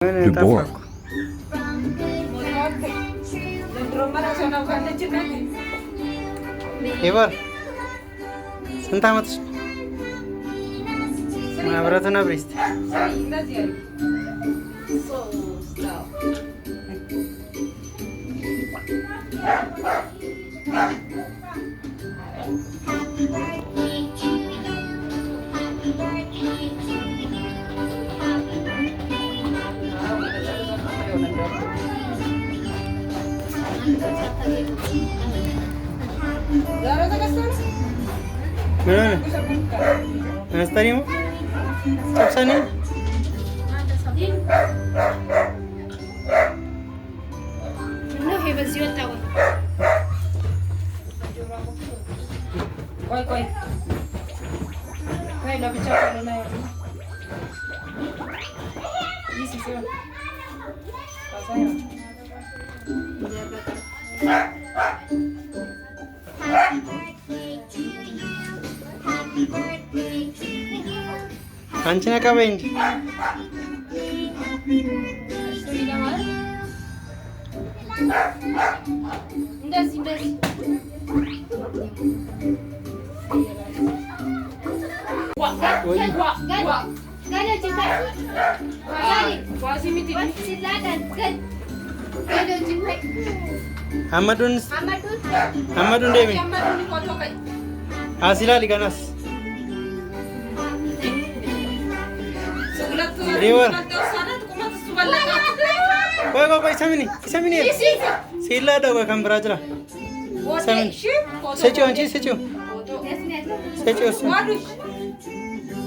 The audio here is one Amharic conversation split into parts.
Debora. Debora. ስንት ዓመትሽ ነው? ማብራቱን አብሪስት Nastarimo? Tapsani? No, he was your tower. Koi. Koi, love each other na. This is your. Pasaya. አንቺ ነካ በይ እንጂ እንደዚህ አመዱን ደሚ አሲላሊ ገናስ ሪወር ቆይ ሰሚኒ ሲላ ደጎ ከምብራ ጅራ ሰሚኒ ሰጪው አንቺ ሰጪው እሱ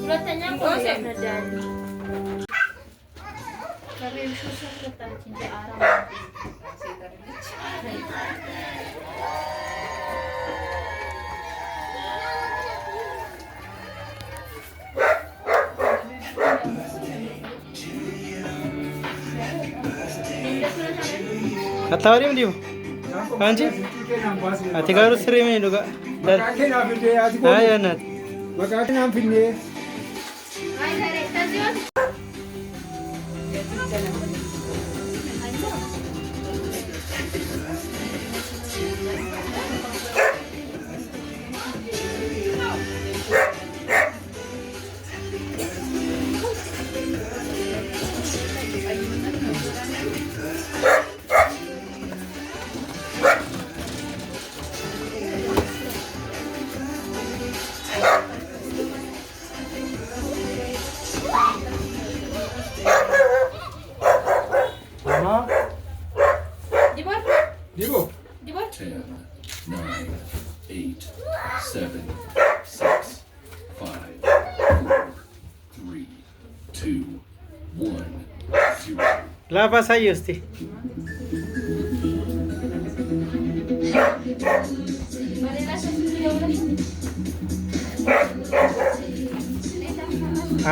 ሁለተኛ አታወሪም እንዲሁ አንቺ አትጋሩ ስሪ ምን ይሉጋ አይ እናት Bakakin finne. Digo. 10, 9, 8, 7, 6, 5, 4, 3, 2, 1, 0. La pasa yo este.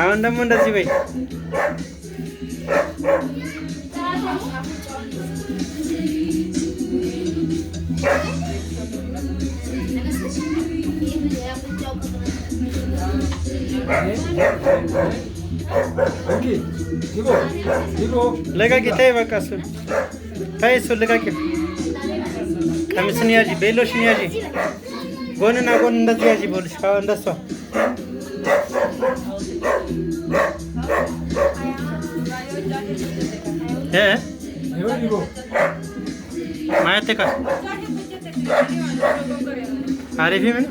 አሁን ደግሞ እንደዚህ በይ። ለቃቂ ተይ፣ በቃ እሱን ተይ፣ እሱን ለቃቂ። ቀሚስን ያዢ፣ ቤሎሽን ያዢ፣ ጎንና ጎን እንደዚህ ያዢ። ቦልሽ እንደሷ ማየት ካ አሪፍ ምን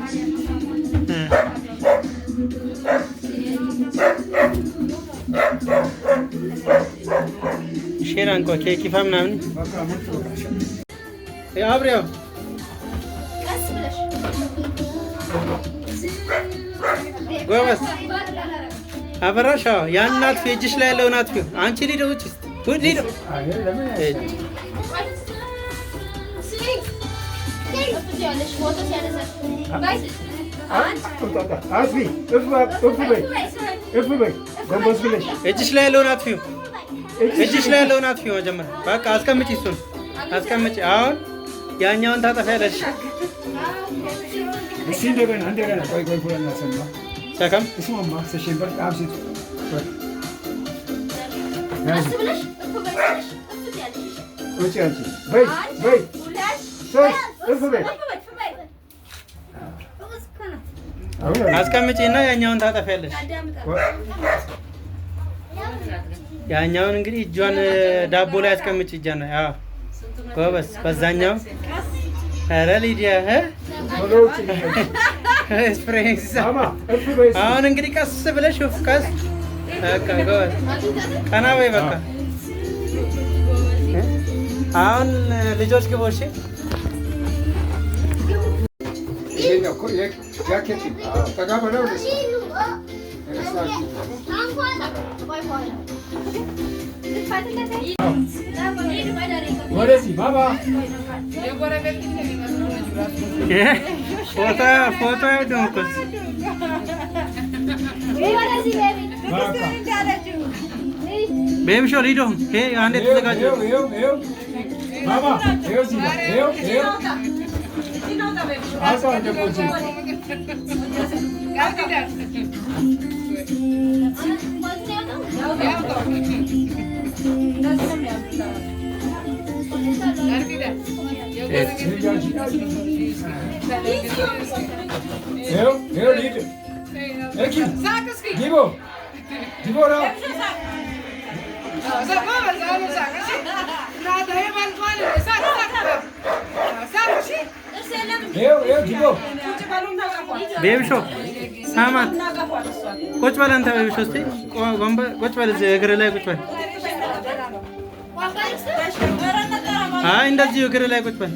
ሼራን ኮ ኬክ ይፋ ምናምን አብሬው ጎበስ አበራሻ ያን ናት እጅሽ ላይ ያለው ናት። አንቺ ሊደውጭ ሁሉ ሊደው እጅሽ ላይ ያለውን አጥፊው፣ እጅሽ ላይ ያለውን አጥፊው። መጀመሪያ በቃ አስቀምጪ፣ እሱን አስቀምጪ። አሁን ያኛውን ታጠፊያለሽ። እሺ እንደገና ቆይ ሁለና ሰማ ሰከም እስማማ ሰሽን በቃ አብሲት ቁጭ አንቺ በይ በይ ሶስት እፍ በይ አስቀምጪና ያኛውን ታጠፊያለሽ። ያኛውን እንግዲህ እጇን ዳቦ ላይ አስቀምጪ። እጇን አዎ ጎበዝ። በዛኛው ኧረ ሊዲያ አሁን እንግዲህ ቀስ ብለሽ ቀስ በቃ ጎበዝ። ቀና በይ በቃ። አሁን ልጆች ግቡ እሺ። ወደዚህ ባባ ፎቶ አይደለም እኮ ቤቢ ሾ ሊዶ አንዴ ተዘጋጁ። ባባ ቤቢ ሾ ሳማት ቁጭ በል አንተ። ቤቢ ሾ እስኪ ቁጭ በል እዚህ እግር ላይ ቁጭ በል። አይ እንደዚህ እግር ላይ ቁጭ በል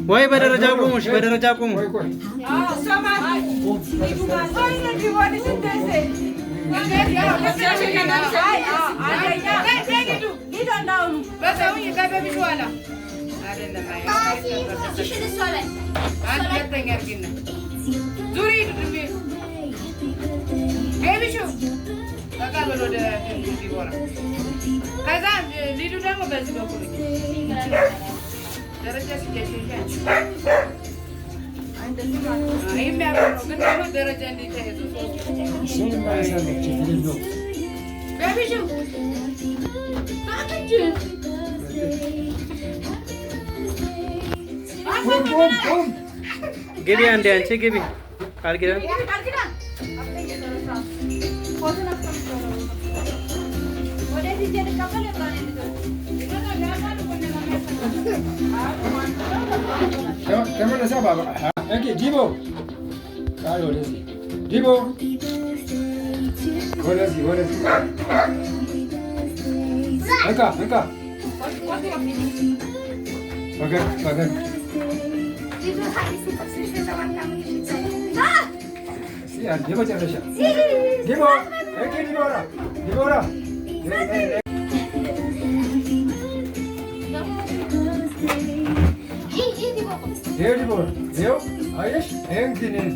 ወይ በደረጃ ቁሙሽ፣ በደረጃ ቁሙ። ግቢ አንዴ አንቺ ግቢ። ቃል ኪዳን ተመለሳ ባባ ዲቦ ወደዚህ ዲቦ ወደዚህ እንካ ፈገግ የመጨረሻ ዲቦራ አየሽ እንግዲህ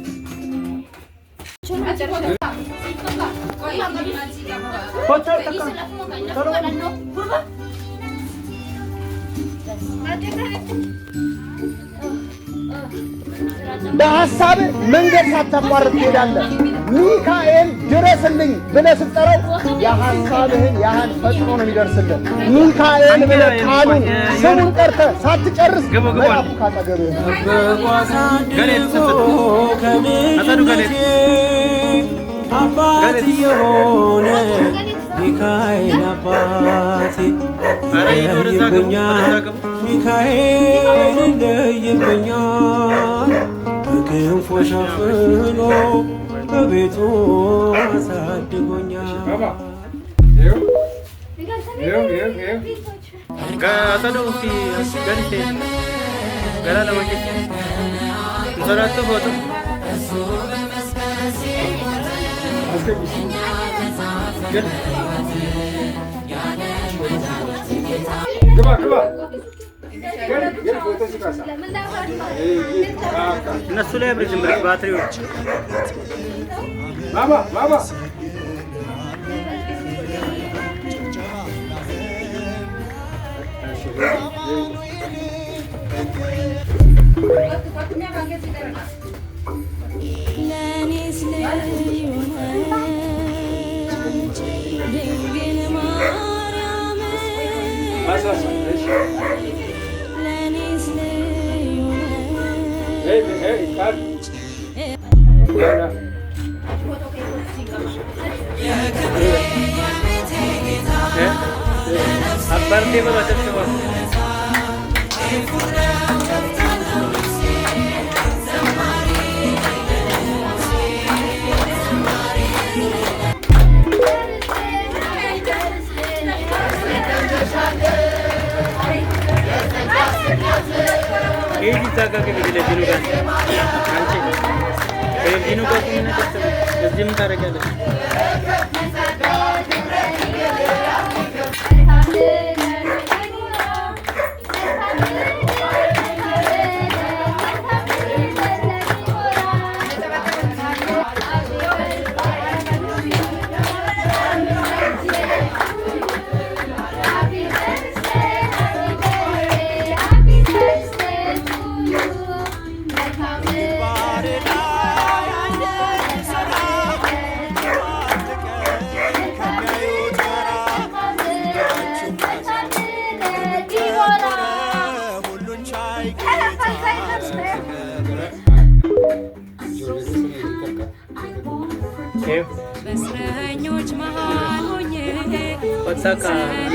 በሐሳብ መንገድ ሳታቋርጥ ትሄዳለህ። ሚካኤል ድረስልኝ ብለህ ስትጠራው የሐሳብህን ያህል ፈጥኖ ነው የሚደርስልህ። ሚካኤል ብለህ ቃሉን ስሙን ጠርተህ ሳትጨርስ መልአኩ ካጠገብህ አባት የሆነ ሚካኤል አባቴ ለይብኛል፣ ሚካኤል ለይብኛል። በክንፎ ሸፍኖ በቤቱ አሳድጎኛል። እነሱ ላይ አብረን ባትሪዎች ባባ ለኔስ ለዩናች ድንግል Aparte por hacer ये जागा के बिजली दिनों का आंचे ये दिनों का तुमने कैसे जिम कर क्या ले በእስረኞች መሃል ሆኜ ወጣካ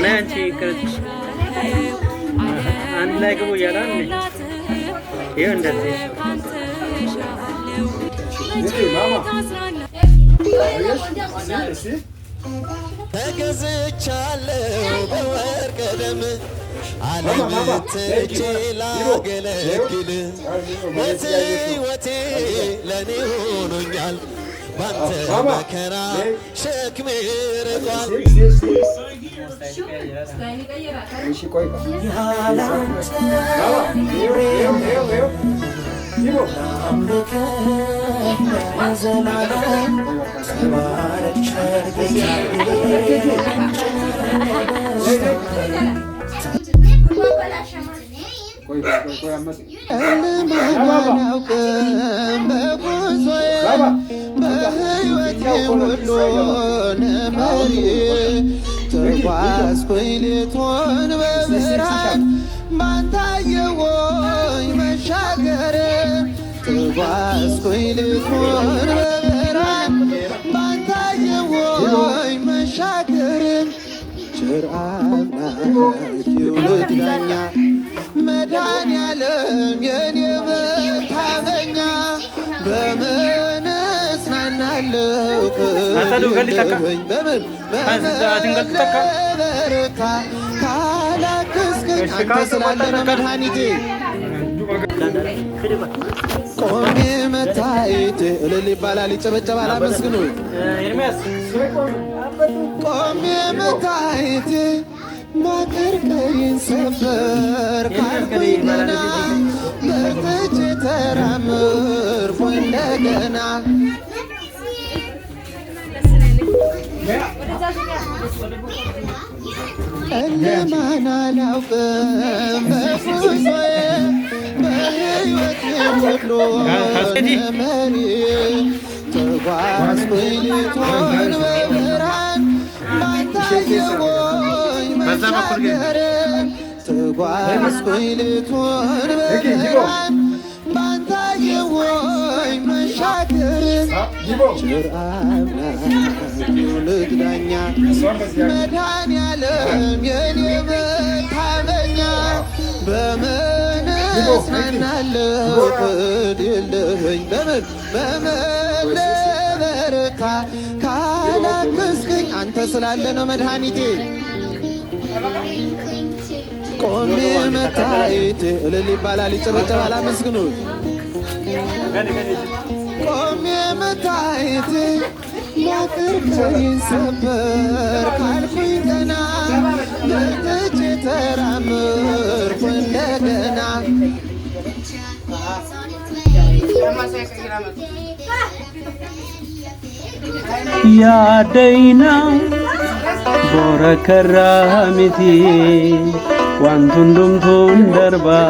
ናንቺ ከርት አንድ ላይ ግቡ እያላል ይሄ እንደዚህ ተገዝቻለሁ በወርቀ ደም ዓለም ትቼ ላገለግል ሞቴ ሕይወቴ ለእኔ ሆኖኛል ባንተ መከራ ሸክሜ ርቋል ተጓዝኩኝ ሌቱን በብርሃን ባንታየወኝ መሻገር ተጓዝኩኝ ሌቱን በብርሃን ባንታየወኝ መሻገር ቸር አምላክ ይውልድ ዳኛ መድኃኔዓለም የኔ መታመኛ በምን እጽናናለሁ በምን በበረታ ካላገዝከኝ አንተ ስላለ ነው መድኃኒቴ ቆሜ መታየቴ እልል ይባላል ይጨበጨባል አመስግኑኝ ቆሜ መታየቴ ማቀርቀሬን ሰበር ካልኩኝ ገና በርትቼ ተራመድኩ እንደገና እነማን አላውቅም በጉዞዬ በሕይወቴ ሁሉ መሪ ተጓዝኩኝ ሌቱን በብርሃን ባንታየወኝ መሻገር ተጓዝኩኝ ሌቱን በብርሃን ባንታየወኝ መሻገር ቸር አምላክ ይውልድ ዳኛ መድኃኔዓለም የኔ መታመኛ በምን እጽናናለሁ ቅድ የለኸኝ በምን ልበረታ ካላገዝከኝ አንተ ስላለ ነው መድኃኒቴ ቆሜ መታየቴ እልል ይባላል ይጨበጨባል አመስግኑት ቆሜ መታየቴ ማቀርቀሬን ሰበር ካልኩኝ ገና በርትቼ ተራመድኩ እንደገና yaadayna boora karraa miti waan hundumtuun darba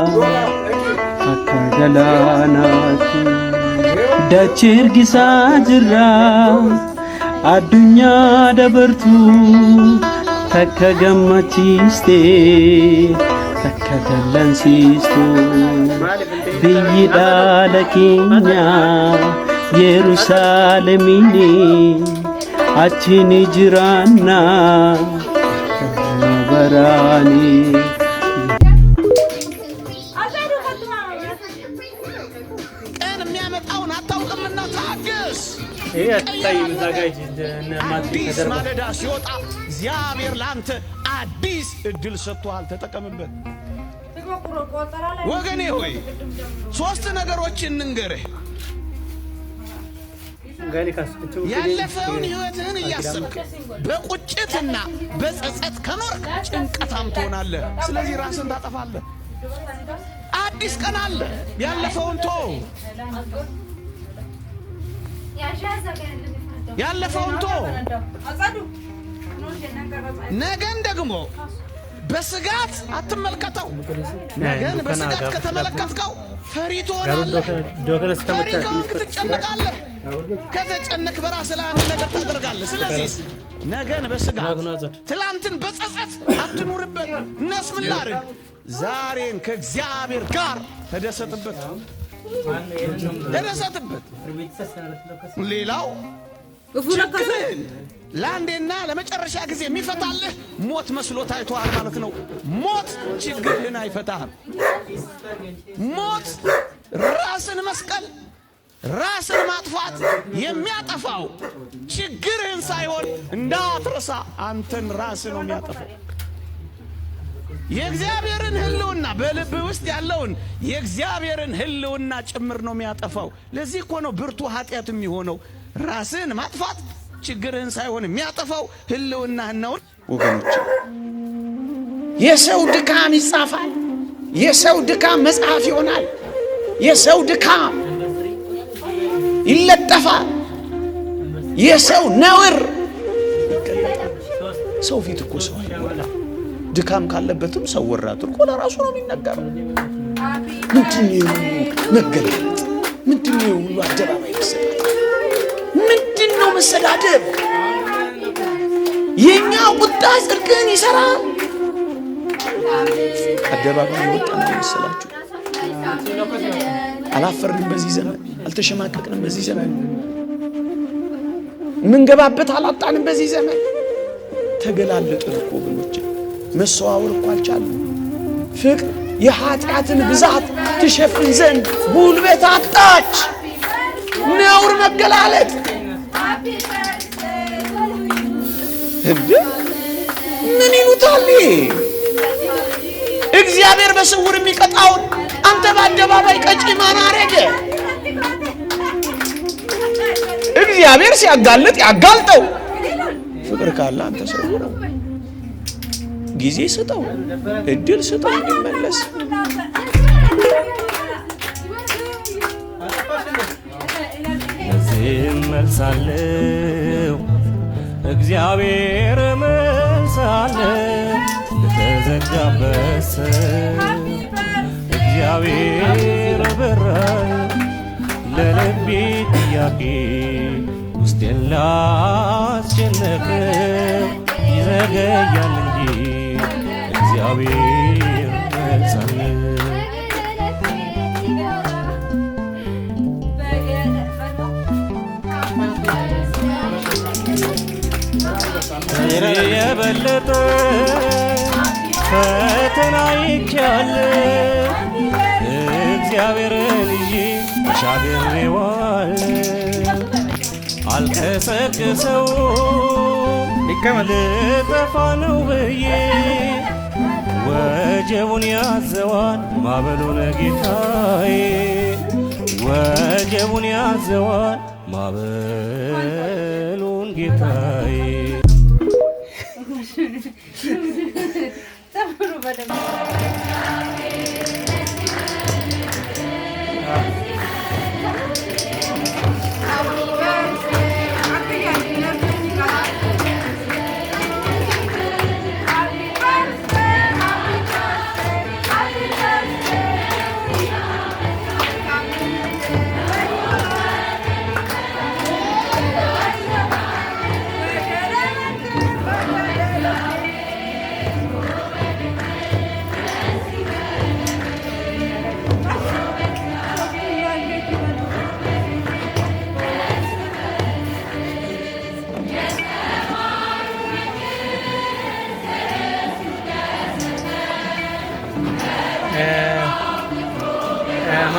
akka galaanaatti dachee ergisaa jirra addunyaa dabartuu takka gammachiiste takka dallansiistu biyyi dhaala keenya Yerusaalemini achi ni jiraanna baraani አዲስ ማለዳ ሲወጣ እግዚአብሔር ላንተ አዲስ እድል ሰጥቷል። ተጠቀምበት ወገኔ ሆይ። ሶስት ነገሮችን እንንገርህ። ያለፈውን ህይወትህን እያሰብክ በቁጭትና በጸጸት ከኖርክ ጭንቀታም ትሆናለህ። ስለዚህ ራስን ታጠፋለህ። አዲስ ቀን አለ። ያለፈውን ተው። ያለፈውን ተው። ነገን ደግሞ በስጋት አትመልከተው። ነገን በስጋት ከተመለከትከው ፈሪ ትሆናለህ። ፈሪ ከሆንክ ትጨነቃለህ። ከተጨነቅ በራስህ ላይ አንድ ነገር ታደርጋለህ። ስለዚህ ነገን በስጋት ትላንትን በጸጸት አትኑርበት። እነስ ምን ላድርግ? ዛሬን ከእግዚአብሔር ጋር ተደሰትበት፣ ተደሰትበት። ሌላው ችግርን ለአንዴና ለመጨረሻ ጊዜ የሚፈታልህ ሞት መስሎ ታይቷል ማለት ነው። ሞት ችግርህን አይፈታህም። ሞት ራስን መስቀል፣ ራስን ማጥፋት የሚያጠፋው ችግርህን ሳይሆን እንዳትረሳ አንተን ራስን ነው የሚያጠፋው። የእግዚአብሔርን ህልውና በልብ ውስጥ ያለውን የእግዚአብሔርን ህልውና ጭምር ነው የሚያጠፋው። ለዚህ እኮ ነው ብርቱ ኃጢአት የሚሆነው። ራስን ማጥፋት ችግርህን ሳይሆን የሚያጠፋው ህልውናህን ነው። ወገኖች የሰው ድካም ይጻፋል። የሰው ድካም መጽሐፍ ይሆናል። የሰው ድካም ይለጠፋል። የሰው ነውር ይገለጣል። ሰው ፊት እኮ ሰው አይወላ። ድካም ካለበትም ሰው ወራት እኮ ለራሱ ነው የሚነገረው። ምንድነው መገለጥ? ምንድነው ሁሉ አደባባይ መሰዳደብ? ምንድነው መሰዳደብ? የኛ ቁጣ ጽድቅን ይሰራል። አደባባይ ወጣን መሰላችሁ? አላፈርንም በዚህ ዘመን፣ አልተሸማቀቅንም በዚህ ዘመን፣ ምንገባበት አላጣንም በዚህ ዘመን። ተገላለጥን እኮ ወገኖች፣ መሰዋወር እኮ አልቻልንም። ፍቅር የኃጢአትን ብዛት ትሸፍን ዘንድ ጉልበት አጣች። ነውር መገላለጥ እንዴ ምን ይሉታል? እግዚአብሔር በስውር የሚቀጣውን አንተ በአደባባይ ቀጪ ማን አረገ? እግዚአብሔር ሲያጋልጥ ያጋልጠው። ፍቅር ካለ አንተ ሰውረው፣ ጊዜ ስጠው፣ እድል ስጠው እንዲመለስ። እዚህም መልሳለሁ እግዚአብሔር መልሳለሁ ለተዘጋበት እግዚአብሔር በራይ ለልቤ ጥያቄ ውስጤን ላስጨነቀ ይዘገያል እንጂ እግዚአብሔር መልሳለሁ። የበለጠ ፈተና ይቻላል እግዚአብሔርን ይዤ ተሻግሬዋለሁ። አልቀሰቅሰው ልጠፋ ነው ብዬ ወጀቡን ያዘዋል ማዕበሉን ጌታዬ፣ ወጀቡን ያዘዋል ማዕበሉን ጌታዬ።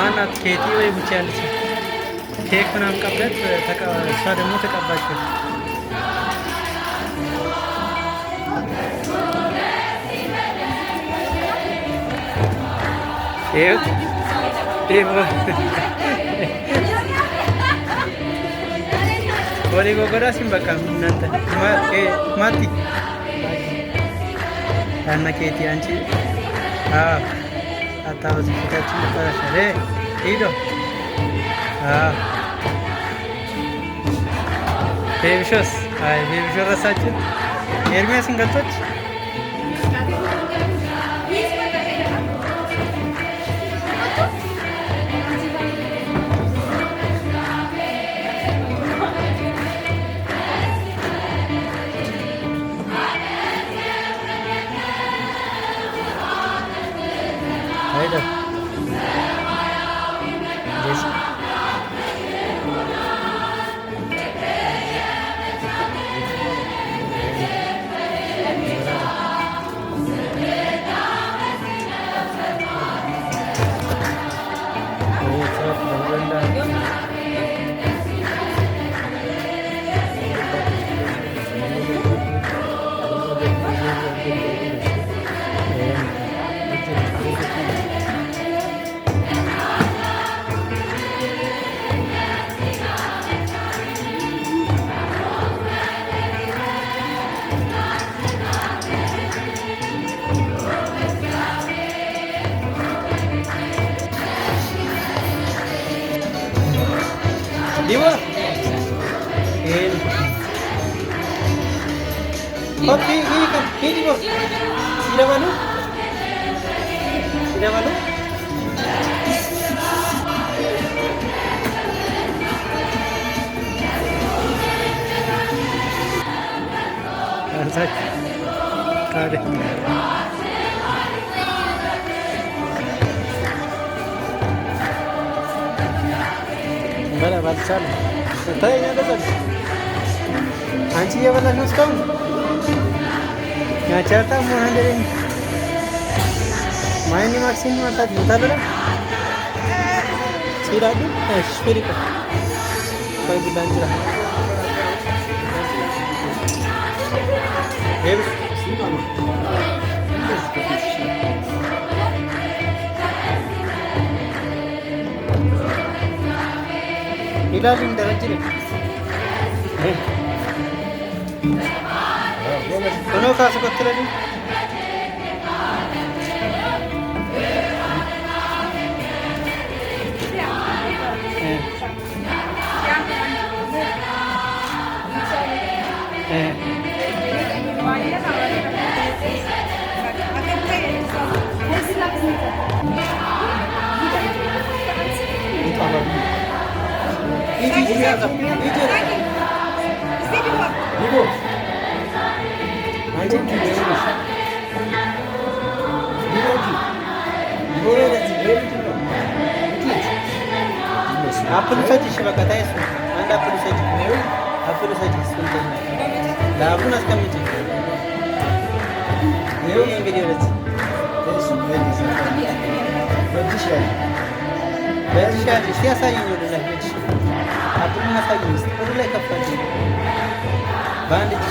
ማናት ኬቲ ወይ ብቻ ያለች ኬክ ምናምን ቀብለት እሷ ደግሞ ተቀባችው። ወደ ጎጎዳ ሲንበቃ እናንተ ማቲ ያና ኬቲ አንቺ አታበዝ ፊታችን ተፈራሸ ሄዶ ቤቢሾስ አይ ቤቢሾ ረሳችን ኤርሚያስን ገልጾች Haydi. Geç. Diwa. Ini. Kopi ini kan ini bos. Tidak malu. Tidak malu. Asal. Kade. Bala balsal. Tanya betul. Anci ya bala nus kau. Ya cerita mau handarin. Main ni maksim mata betul lah. Sila tu, spirit. Kau bulan cerah. Hebs. Ilalim derece ne? Kono kasu katıladi? Ibu. Anjing ki deus. Ibu ki. Ibu Apple saja sih bakal tahu. Anda apple saja. Apple saja sebentar. Dah apple nak kami cik. Ini yang video itu. Berjaya. Siapa yang udah lah berjaya. Apple nak lagi. Udah kapan? Bandit.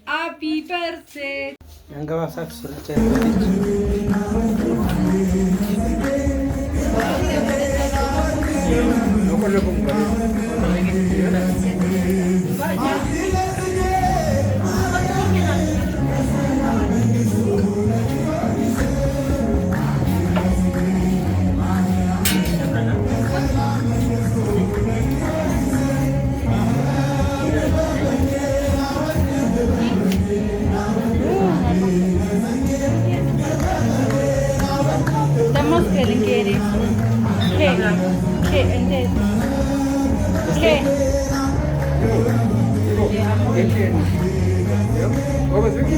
Happy birthday. Yang gak masak sudah Estamos queriendo. ¿Qué? Vamos ver aqui.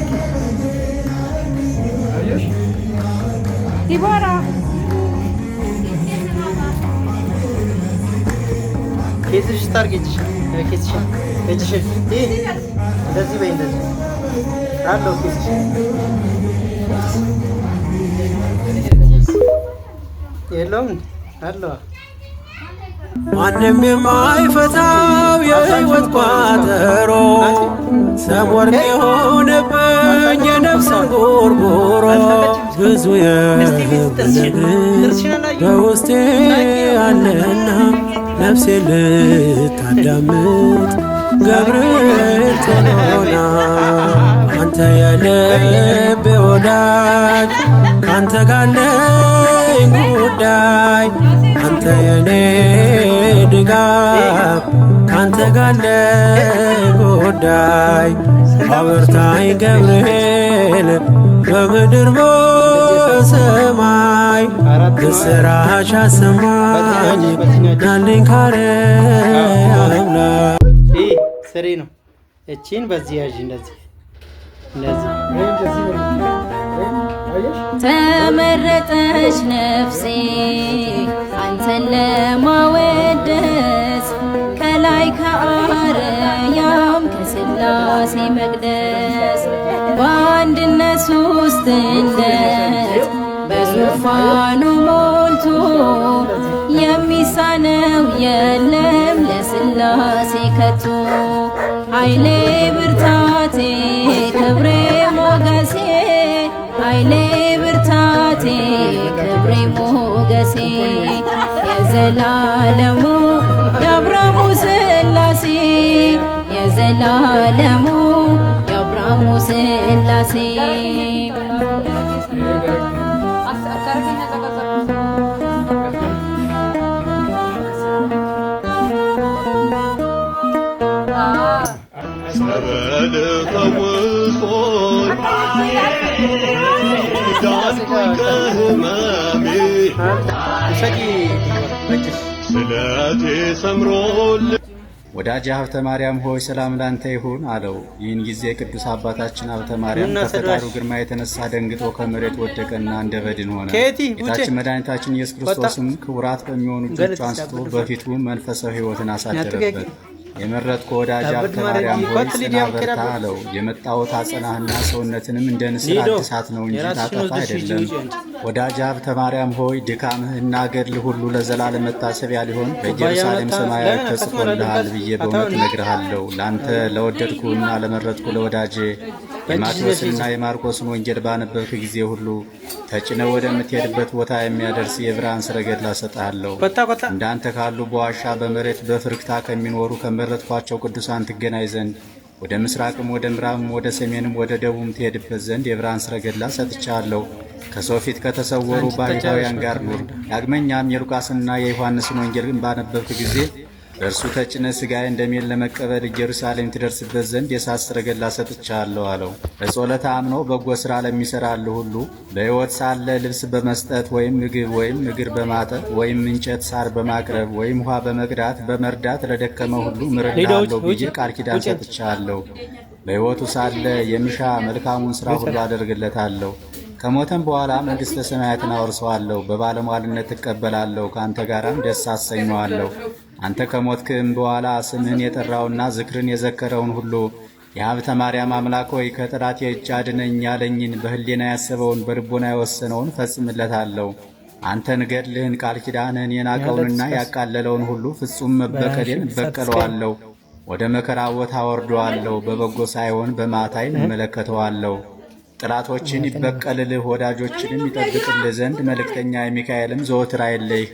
Adiós. ዲቦራ ኬስሽ ታርግ ኬስሽ እንደዚህ በይ እንደዚህ አለው ኬስሽ የለውም አለው ማንም የማይፈታው የህይወት ቋጠሮ ሰሞርቅ የሆነብኝ የነፍስ ጎርጎሮ ብዙ በውስጤ አለና ነፍሴ ልታዳምጥ ገብርኤል ቶሎና አንተ የልቤ ወዳጅ ካንተ ጋር አለኝ ጉዳይ አንተ የኔ ድጋፍ ካንተ ጋር አለኝ ጉዳይ አበርታኝ ገብርኤል በምድር በሰማይ ብስራሽ አሰማኝ ናልኝ ካርያም ላይ ስሪ ነው። እቺን በዚህ ያዥ እንደዚህ ተመረጠች ነፍሴ አንተን ለማወደስ ከላይ ከአርያም ከሥላሴ መቅደስ በአንድነት ሦስትነት በዙፋኑ ሞልቶ የሚሳነው የለም ለሥላሴ ከቶ ኃይሌ ብርታቴ ክብሬ ሞገሴ ኃይሌ ብርታቴ ክብሬ ሞገሴ የዘላለሙ የአብርሃሙ ሥላሴ የዘላለሙ የአብርሃሙ ሥላሴ ወዳጄ ሀብተ ማርያም ሆይ ሰላም ላንተ ይሁን አለው። ይህን ጊዜ ቅዱስ አባታችን ሀብተ ማርያም ከፈጣሪው ግርማ የተነሳ ደንግጦ ከመሬት ወደቀና እንደ በድን ሆነ። ጌታችን መድኃኒታችን ኢየሱስ ክርስቶስም ክቡራት በሚሆኑ እጆቹ አንስቶ በፊቱ መንፈሳዊ ሕይወትን አሳደረበት። የመረጥኩ ወዳጅ ሀብተ ማርያም ሆይ ጽና በርታ አለው። የመጣሁት አጸናህና ሰውነትንም እንደ ንስር አድሳት ነው እንጂ ታጠፋ አይደለም። ወዳጅ ሀብተ ማርያም ሆይ ድካምህና ገድልህ ሁሉ ለዘላለም መታሰቢያ ሊሆን በኢየሩሳሌም ሰማያዊ ተጽፎልሃል ብዬ በእውነት እነግርሃለሁ። ለአንተ ለወደድኩና ለመረጥኩ ለወዳጄ የማቴዎስንና የማርቆስን ወንጌል ባነበብክ ጊዜ ሁሉ ተጭነህ ወደምትሄድበት ቦታ የሚያደርስ የብርሃን ሰረገላ እሰጥሃለሁ። እንዳንተ ካሉ በዋሻ በመሬት በፍርክታ ከሚኖሩ ከመረጥኳቸው ቅዱሳን ትገናኝ ዘንድ ወደ ምስራቅም ወደ ምዕራብም ወደ ሰሜንም ወደ ደቡብም ትሄድበት ዘንድ የብርሃን ሰረገላ ሰጥቻለሁ። ከሰው ፊት ከተሰወሩ ባሕታውያን ጋር ኑር። ዳግመኛም የሉቃስንና የዮሐንስን ወንጌል ባነበብክ ጊዜ በእርሱ ተጭነህ ሥጋዬ እንደሚል ለመቀበል ኢየሩሳሌም ትደርስበት ዘንድ የእሳት ሰረገላ ሰጥቻለሁ አለው። በጸሎተ አምኖ በጎ ሥራ ለሚሠራልህ ሁሉ በሕይወት ሳለ ልብስ በመስጠት ወይም ምግብ ወይም እግር በማጠብ ወይም እንጨት ሳር በማቅረብ ወይም ውሃ በመቅዳት በመርዳት ለደከመ ሁሉ ምርዳለሁ ብዬ ቃል ኪዳን ሰጥቻለሁ። በሕይወቱ ሳለ የሚሻ መልካሙን ሥራ ሁሉ አደርግለታለሁ። ከሞተም በኋላ መንግሥተ ሰማያትን አወርሰዋለሁ። በባለሟልነት እቀበላለሁ፣ ከአንተ ጋራም ደስ አሰኘዋለሁ። አንተ ከሞትክም በኋላ ስምህን የጠራውና ዝክርን የዘከረውን ሁሉ የሀብተ ማርያም አምላክ ሆይ ከጠላቴ እጅ አድነኝ ያለኝን በሕሊና ያሰበውን በልቦና የወሰነውን ፈጽምለታለሁ። አንተን ገድልህን ቃል ኪዳንህን የናቀውንና ያቃለለውን ሁሉ ፍጹም መበቀሌን እበቀለዋለሁ። ወደ መከራ ቦታ ወርደዋለሁ፣ በበጎ ሳይሆን በማታይን እመለከተዋለሁ። ጥላቶችን ይበቀልልህ ወዳጆችንም ይጠብቅልህ ዘንድ መልእክተኛ የሚካኤልም ዘወትር አይለይህ።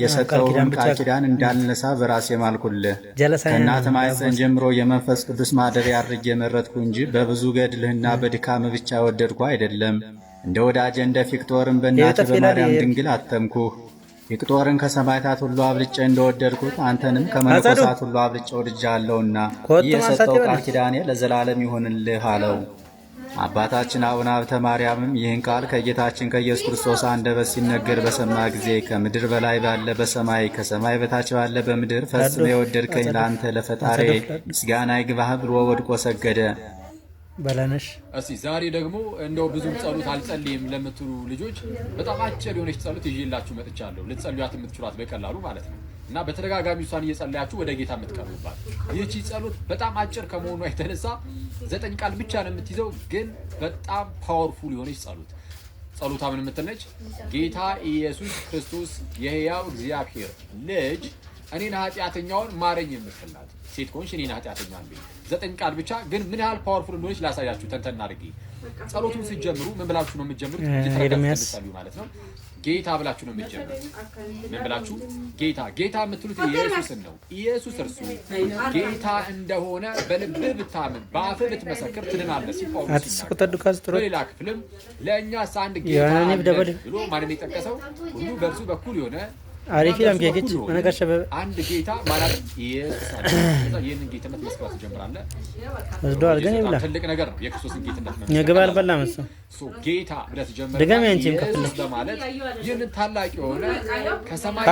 የሰጠውን ቃል ኪዳን እንዳልነሳ በራሴ ማልኩልህ። ከእናት ማኅፀን ጀምሮ የመንፈስ ቅዱስ ማደሪያ አድርጌ የመረጥኩ እንጂ በብዙ ገድልህና በድካም ብቻ ወደድኩ አይደለም። እንደ ወዳጄ እንደ ፊቅጦርን በእናትህ በማርያም ድንግል አተምኩህ። ፊቅጦርን ከሰማዕታት ሁሉ አብልጬ እንደወደድኩት አንተንም ከመነኮሳት ሁሉ አብልጬ ወድጄሃለሁና ይህ የሰጠው ቃል ኪዳኔ ለዘላለም ይሁንልህ አለው። አባታችን አቡነ ሀብተ ማርያምም ይህን ቃል ከጌታችን ከኢየሱስ ክርስቶስ አንደበት ሲነገር በሰማ ጊዜ ከምድር በላይ ባለ በሰማይ ከሰማይ በታች ባለ በምድር ፈጽመ የወደድከኝ ለአንተ ለፈጣሪ ምስጋና ይግባህ ብሎ ወድቆ ሰገደ። በላነሽ እስቲ ዛሬ ደግሞ እንደው ብዙ ጸሎት አልጸልይም ለምትሉ ልጆች በጣም አጭር የሆነች ጸሎት ይዤላችሁ መጥቻለሁ። ልትጸልዩት የምትችሏት በቀላሉ ማለት ነው እና በተደጋጋሚ እሷን እየጸለያችሁ ወደ ጌታ የምትቀርቡባት ይህቺ ጸሎት በጣም አጭር ከመሆኗ የተነሳ 9 ቃል ብቻ ነው የምትይዘው፣ ግን በጣም ፓወርፉል የሆነች ጸሎት። ጸሎታ ምን የምትለች? ጌታ ኢየሱስ ክርስቶስ የሕያው እግዚአብሔር ልጅ እኔን ኃጢአተኛውን ማረኝ የምትላት ሴት ኮንሽ እኔን ኃጢአተኛውን ቢል 9 ቃል ብቻ፣ ግን ምን ያህል ፓወርፉል እንደሆነች ላሳያችሁ ተንተና አድርጌ። ጸሎቱን ስትጀምሩ ምን ብላችሁ ነው የምትጀምሩት? እየተረጋጋችሁ ማለት ነው። ጌታ ብላችሁ ነው የምትጀምሩት። ምን ብላችሁ? ጌታ። ጌታ የምትሉት ኢየሱስን ነው። ኢየሱስ እርሱ ጌታ እንደሆነ በልብህ ብታምን በአፍህ ብትመሰክር ትድናለህ ሲል ጳውሎስ ይናገራል። በሌላ ክፍልም ለእኛስ አንድ ጌታ ብሎ ማንን የጠቀሰው? ሁሉ በእርሱ በኩል የሆነ አሪፍ ያምከክ መነከሸበ አንድ ጌታ ማለት ኢየሱስ አለ። ይሄንን ጌትነት መስከራት ጀምራለህ። ወስዷል ግን ይብላ ትልቅ ነገር ነው የክርስቶስን ጌትነት መስከራት። የገባል በላ መስሎ ጌታ ብለህ ጀምራለህ። ደጋሚ አንቺም ከፍለ ማለት ይሄንን ታላቅ የሆነ ከሰማይ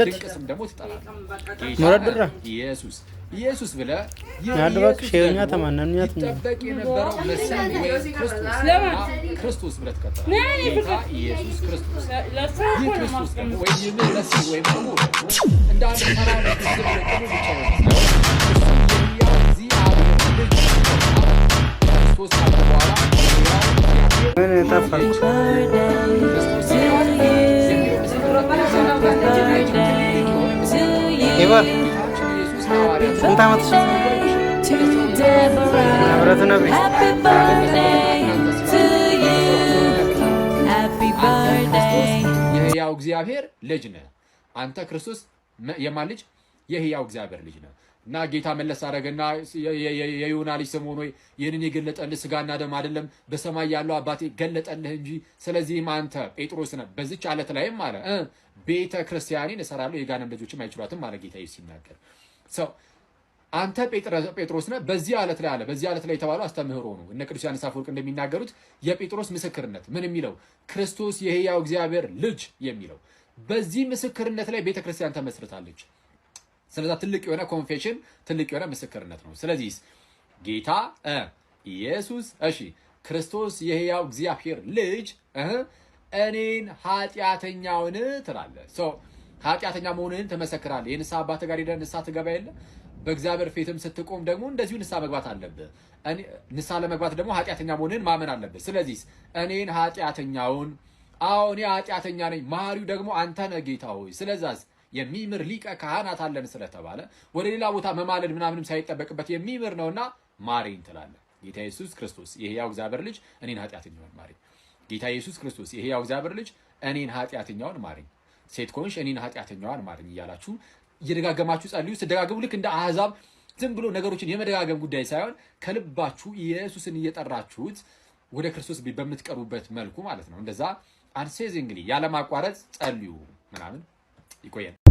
ድንቅ ስም ደግሞ ትጠራለህ። ጌታ ኢየሱስ ኢየሱስ ብለህ ያድባክ ሸውኛ ተማናንኛት ይጠበቅ የነበረው መሲህ ወይ ክርስቶስ ብለህ ትቀጥላለህ። ጌታ ኢየሱስ ክርስቶስ ይህ ክርስቶስ ደግሞ ወይ መሲህ ወይ ደግሞ እንደ አንድ ተራ ክርስቶስ ብቻ ነው ክርስቶስ ካለ በኋላ ምን ተፋልኩ ይባል ስንት ዓመትሽ? አብረቱ ነብይ የሕያው እግዚአብሔር ልጅ ነህ አንተ። ክርስቶስ የማን ልጅ? የሕያው እግዚአብሔር ልጅ ነህ። እና ጌታ መለስ አደረገና የዮና ልጅ ስምዖን ሆይ ይህንን የገለጠልህ ሥጋና ደም አይደለም በሰማይ ያለው አባቴ ገለጠልህ እንጂ። ስለዚህም አንተ ጴጥሮስ ነህ፣ በዚች ዓለት ላይም አለ ቤተ ክርስቲያኔን እሰራለሁ፣ የጋንም ልጆችም አይችሏትም አለ ጌታ ሲናገር። ሰው አንተ ጴጥሮስ ነህ በዚህ ዓለት ላይ አለ። በዚህ ዓለት ላይ የተባለው አስተምህሮ ነው። እነ ቅዱስ ዮሐንስ አፈወርቅ እንደሚናገሩት የጴጥሮስ ምስክርነት ምን የሚለው? ክርስቶስ የሕያው እግዚአብሔር ልጅ የሚለው። በዚህ ምስክርነት ላይ ቤተክርስቲያን ተመስርታለች። ስለዛ ትልቅ የሆነ ኮንፌሽን፣ ትልቅ የሆነ ምስክርነት ነው። ስለዚህ ጌታ ኢየሱስ እሺ ክርስቶስ የሕያው እግዚአብሔር ልጅ እኔን ኃጢአተኛውን ትላለህ። ኃጢአተኛ መሆንህን ትመሰክራለህ። የንስሐ አባትህ ጋር ሄደህ ንስሐ ትገባ የለ? በእግዚአብሔር ፊትም ስትቆም ደግሞ እንደዚሁ ንስሐ መግባት አለብህ። ንስሐ ለመግባት ደግሞ ኃጢአተኛ መሆንህን ማመን አለብህ። ስለዚህ እኔን ኃጢአተኛውን፣ አዎ እኔ ኃጢአተኛ ነኝ፣ መሐሪው ደግሞ አንተ ነህ ጌታ ሆይ፣ ስለዛስ የሚምር ሊቀ ካህናት አለን ስለተባለ ወደ ሌላ ቦታ መማለድ ምናምንም ሳይጠበቅበት የሚምር ነውና ማረኝ ትላለህ። ጌታ ኢየሱስ ክርስቶስ የሕያው እግዚአብሔር ልጅ እኔን ኃጢአተኛውን ማረኝ። ጌታ ኢየሱስ ክርስቶስ የሕያው እግዚአብሔር ልጅ እኔን ኃጢአተኛውን ማረኝ። ሴት ኮንሽ እኔን ኃጢአተኛዋን ማረኝ እያላችሁ እየደጋገማችሁ ጸልዩ። ስትደጋገሙ ልክ እንደ አሕዛብ ዝም ብሎ ነገሮችን የመደጋገም ጉዳይ ሳይሆን ከልባችሁ ኢየሱስን እየጠራችሁት ወደ ክርስቶስ በምትቀርቡበት መልኩ ማለት ነው። እንደዛ አንሴዚንግሊ ያለማቋረጥ ጸልዩ ምናምን። ይቆየን።